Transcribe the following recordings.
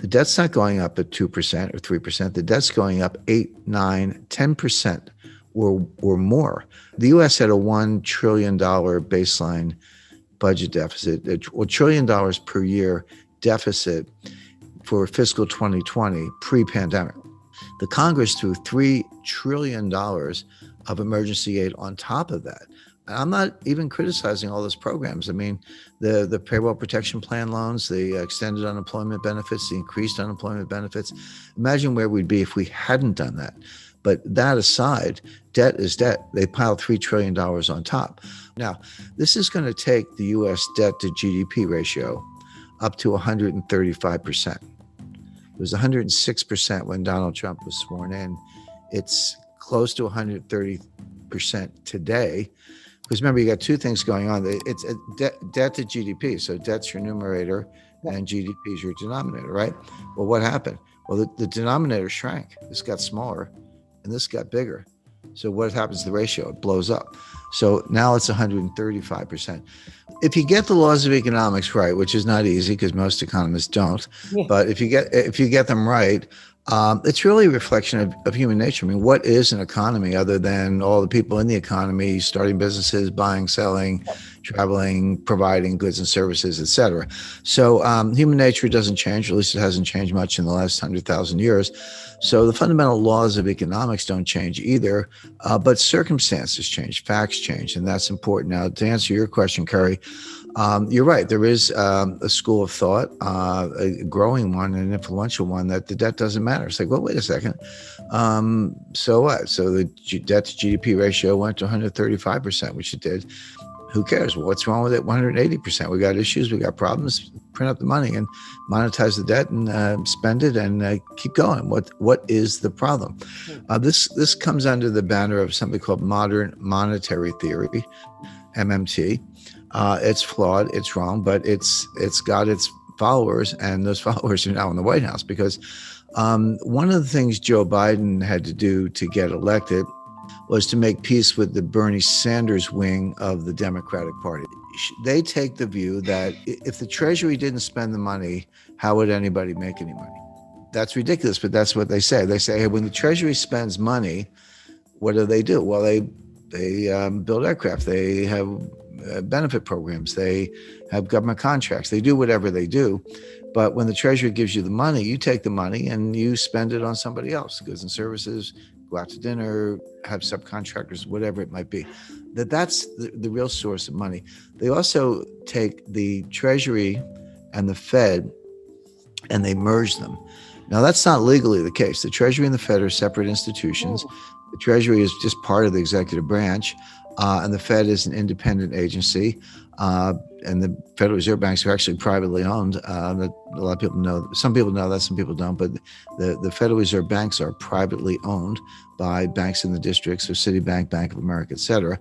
The debt's not going up at 2% or 3%. The debt's going up 8, 9, 10% or more. The U.S. had a $1 trillion baseline budget deficit, $1 trillion per year deficit for fiscal 2020 pre-pandemic. The Congress threw $3 trillion of emergency aid on top of that. And I'm not even criticizing all those programs. I mean, the payroll protection plan loans, the extended unemployment benefits, the increased unemployment benefits. Imagine where we'd be if we hadn't done that. But that aside, debt is debt. They piled $3 trillion on top. Now, this is going to take the U.S. debt to GDP ratio up to 135%. It was 106% when Donald Trump was sworn in. It's close to 130% today. Because remember, you got two things going on. It's a debt to GDP. So debt's your numerator and GDP is your denominator, right? Well, what happened? Well, the denominator shrank. This got smaller and this got bigger. So what happens to the ratio? It blows up. So now it's 135%. If you get the laws of economics right, which is not easy because most economists don't, but if you get them right, it's really a reflection of human nature. I mean, what is an economy other than all the people in the economy starting businesses, buying, selling, traveling, providing goods and services, et cetera. So human nature doesn't change, or at least it hasn't changed much in the last 100,000 years. So the fundamental laws of economics don't change either, but circumstances change, facts change, and that's important. Now, to answer your question, Kerry, you're right. There is a school of thought, a growing one, an influential one, that the debt doesn't matter. It's like, well, wait a second. So what? So the debt to GDP ratio went to 135%, which it did. Who cares? Well, what's wrong with it? 180%. We got issues. We got problems. Print up the money and monetize the debt and spend it and keep going. What is the problem? This comes under the banner of something called modern monetary theory, MMT. It's flawed, it's wrong, but it's got its followers, and those followers are now in the White House because one of the things Joe Biden had to do to get elected was to make peace with the Bernie Sanders wing of the Democratic Party. They take the view that if the Treasury didn't spend the money, how would anybody make any money? That's ridiculous, but that's what they say. They say, hey, when the Treasury spends money, what do? Well, they build aircraft. They have benefit programs. They have government contracts. They do whatever they do. But when the Treasury gives you the money, you take the money and you spend it on somebody else, goods and services, go out to dinner, have subcontractors, whatever it might be. That's the real source of money. They also take the Treasury and the Fed and they merge them. Now, that's not legally the case. The Treasury and the Fed are separate institutions. The Treasury is just part of the executive branch, and the Fed is an independent agency. And the Federal Reserve banks are actually privately owned. That a lot of people know. Some people know that, some people don't. But the Federal Reserve banks are privately owned by banks in the districts, so Citibank, Bank of America, et cetera.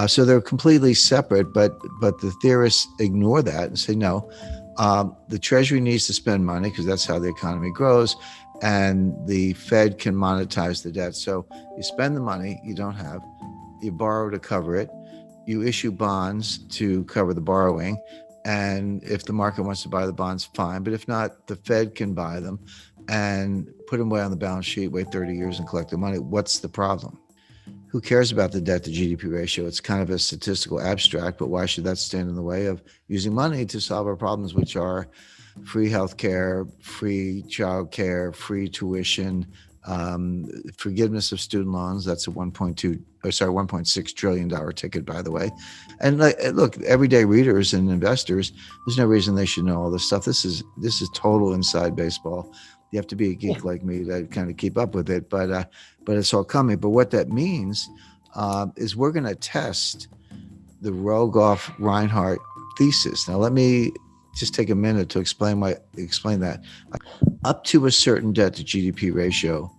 So they're completely separate. But the theorists ignore that and say, no, the Treasury needs to spend money because that's how the economy grows. And the Fed can monetize the debt. So you spend the money you don't have, you borrow to cover it, you issue bonds to cover the borrowing. And if the market wants to buy the bonds, fine. But if not, the Fed can buy them and put them away on the balance sheet, wait 30 years and collect the money. What's the problem? Who cares about the debt to GDP ratio? It's kind of a statistical abstract, but why should that stand in the way of using money to solve our problems, which are free healthcare, free childcare, free tuition, forgiveness of student loans? That's a $1.6 trillion ticket, by the way. And look, everyday readers and investors, there's no reason they should know all this stuff. This is total inside baseball. You have to be a geek like me to kind of keep up with it, but it's all coming. But what that means is we're going to test the Rogoff-Reinhart thesis. Now, let me just take a minute to explain that. Up to a certain debt to GDP ratio,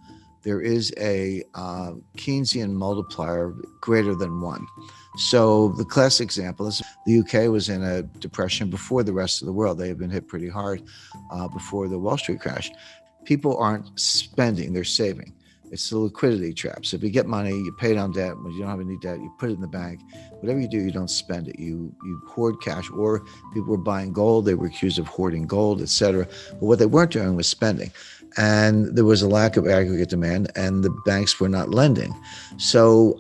there is a Keynesian multiplier greater than 1. So the classic example is the UK was in a depression before the rest of the world. They have been hit pretty hard before the Wall Street crash. People aren't spending, they're saving. It's the liquidity trap. So if you get money, you pay down debt. When you don't have any debt, you put it in the bank. Whatever you do, you don't spend it. You hoard cash. Or people were buying gold. They were accused of hoarding gold, et cetera. But what they weren't doing was spending. And there was a lack of aggregate demand, and the banks were not lending. So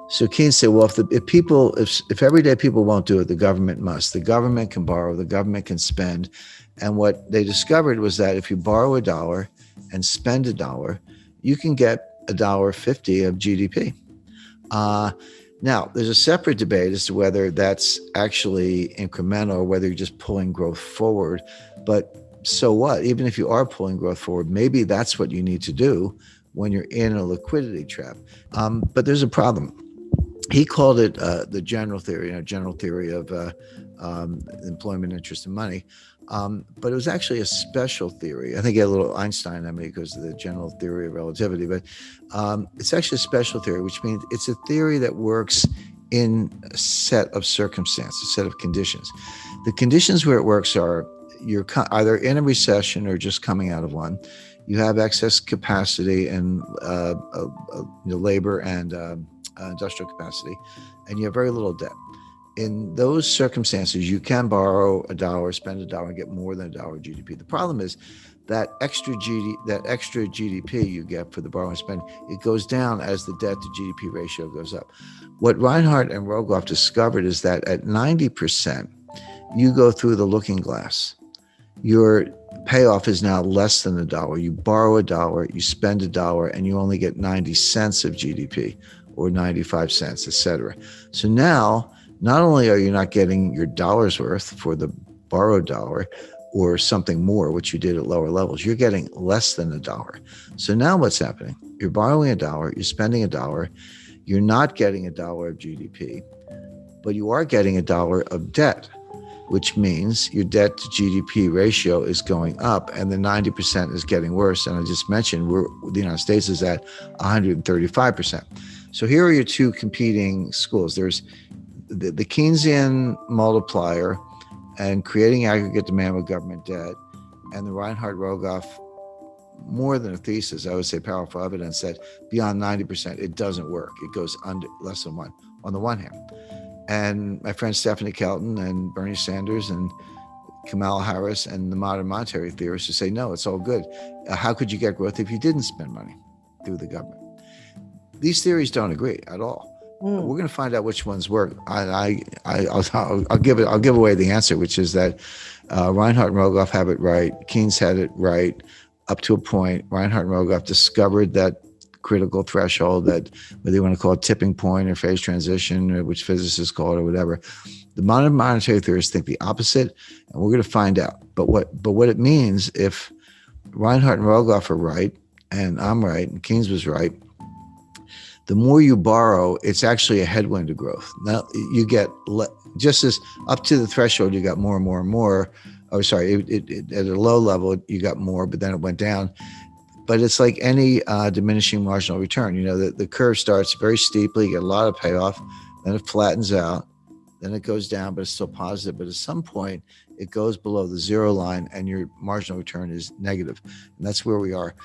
so Keynes said, well, if everyday people won't do it, the government must. The government can borrow, the government can spend. And what they discovered was that if you borrow $1 and spend $1, you can get $1.50 of GDP. Now, there's a separate debate as to whether that's actually incremental or whether you're just pulling growth forward. But so what? Even if you are pulling growth forward, maybe that's what you need to do when you're in a liquidity trap. But there's a problem. He called it the general theory of employment, interest, and money. But it was actually a special theory. I think he had a little Einstein in me because of the general theory of relativity. But it's actually a special theory, which means it's a theory that works in a set of circumstances, a set of conditions. The conditions where it works are you're either in a recession or just coming out of one. You have excess capacity and labor and industrial capacity, and you have very little debt. In those circumstances, you can borrow $1, spend $1, and get more than $1 GDP. The problem is that extra GDP you get for the borrow and spend, it goes down as the debt to GDP ratio goes up. What Reinhart and Rogoff discovered is that at 90%, you go through the looking glass. Your payoff is now less than $1. You borrow $1, you spend $1, and you only get 90 cents of GDP or 95 cents, et cetera. So now, not only are you not getting your dollar's worth for the borrowed dollar or something more, which you did at lower levels, you're getting less than $1. So now what's happening? You're borrowing $1, you're spending $1, you're not getting $1 of GDP, but you are getting $1 of debt, which means your debt to GDP ratio is going up and the 90% is getting worse. And I just mentioned the United States is at 135%. So here are your two competing schools. There's the Keynesian multiplier and creating aggregate demand with government debt, and the Reinhart-Rogoff, more than a thesis, I would say powerful evidence that beyond 90%, it doesn't work. It goes under less than 1 on the one hand. And my friend Stephanie Kelton and Bernie Sanders and Kamala Harris and the modern monetary theorists who say, no, it's all good. How could you get growth if you didn't spend money through the government? These theories don't agree at all. We're going to find out which ones work. I'll give away the answer, which is that Reinhart and Rogoff have it right. Keynes had it right up to a point. Reinhart and Rogoff discovered that critical threshold, that whether you want to call it tipping point or phase transition, or which physicists call it or whatever. The modern monetary theorists think the opposite, and we're going to find out. But what it means if Reinhart and Rogoff are right, and I'm right, and Keynes was right, the more you borrow, it's actually a headwind to growth. Now you get just as up to the threshold, you got more and more and more. Oh, sorry, at a low level, you got more, but then it went down. But it's like any diminishing marginal return. You know, the curve starts very steeply, you get a lot of payoff, then it flattens out, then it goes down, but it's still positive. But at some point, it goes below the zero line and your marginal return is negative. And that's where we are.